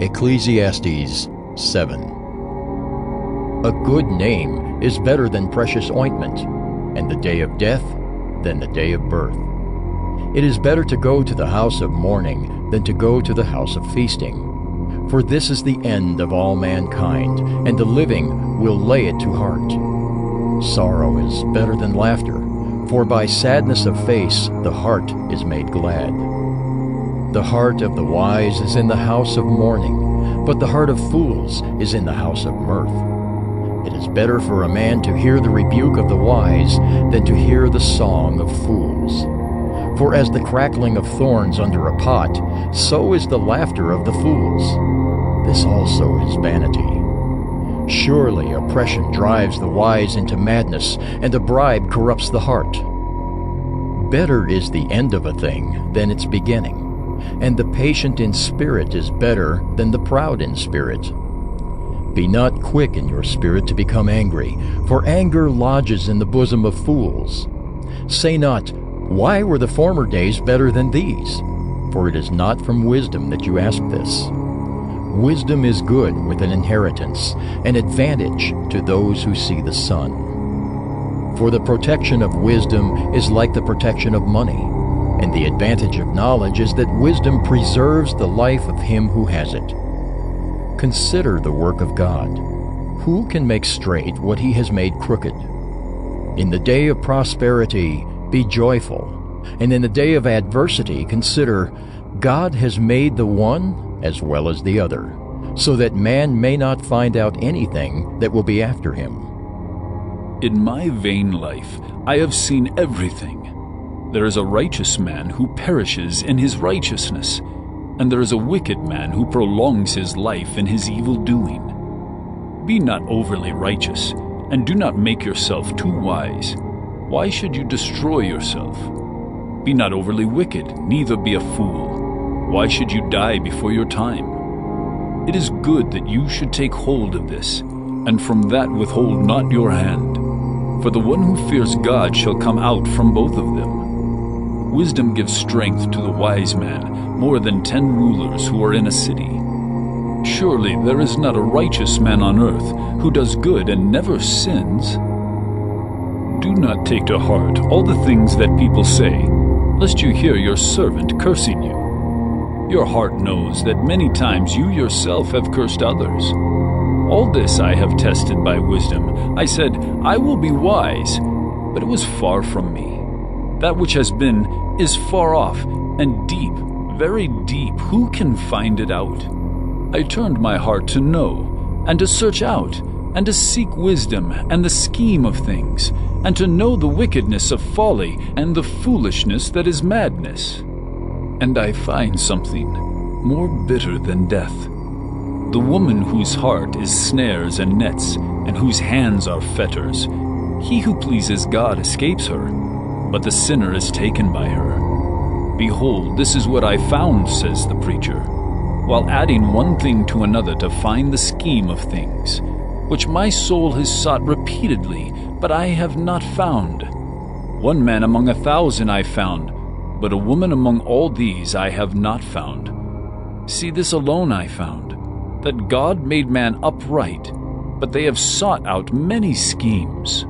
Ecclesiastes 7. A good name is better than precious ointment, and the day of death than the day of birth. It is better to go to the house of mourning than to go to the house of feasting. For this is the end of all mankind, and the living will lay it to heart. Sorrow is better than laughter, for by sadness of face the heart is made glad. The heart of the wise is in the house of mourning, but the heart of fools is in the house of mirth. It is better for a man to hear the rebuke of the wise than to hear the song of fools. For as the crackling of thorns under a pot, so is the laughter of the fools. This also is vanity. Surely oppression drives the wise into madness, and a bribe corrupts the heart. Better is the end of a thing than its beginning, and the patient in spirit is better than the proud in spirit. Be not quick in your spirit to become angry, for anger lodges in the bosom of fools. Say not, "Why were the former days better than these?" For it is not from wisdom that you ask this. Wisdom is good with an inheritance, an advantage to those who see the sun. For the protection of wisdom is like the protection of money, and the advantage of knowledge is that wisdom preserves the life of him who has it. Consider the work of God. Who can make straight what he has made crooked? In the day of prosperity, be joyful, and in the day of adversity, consider, God has made the one as well as the other, so that man may not find out anything that will be after him. In my vain life I have seen everything. There is a righteous man who perishes in his righteousness, and there is a wicked man who prolongs his life in his evil doing. Be not overly righteous, and do not make yourself too wise. Why should you destroy yourself? Be not overly wicked, neither be a fool. Why should you die before your time? It is good that you should take hold of this, and from that withhold not your hand. For the one who fears God shall come out from both of them. Wisdom gives strength to the wise man, more than 10 rulers who are in a city. Surely there is not a righteous man on earth who does good and never sins. Do not take to heart all the things that people say, lest you hear your servant cursing you. Your heart knows that many times you yourself have cursed others. All this I have tested by wisdom. I said, I will be wise, but it was far from me. That which has been is far off and deep, very deep. Who can find it out? I turned my heart to know, and to search out, and to seek wisdom and the scheme of things, and to know the wickedness of folly and the foolishness that is madness. And I find something more bitter than death. The woman whose heart is snares and nets, and whose hands are fetters. He who pleases God escapes her, but the sinner is taken by her. Behold, this is what I found, says the preacher, while adding one thing to another to find the scheme of things, which my soul has sought repeatedly, but I have not found. One man among 1,000 I found, but a woman among all these I have not found. See, this alone I found, that God made man upright, but they have sought out many schemes.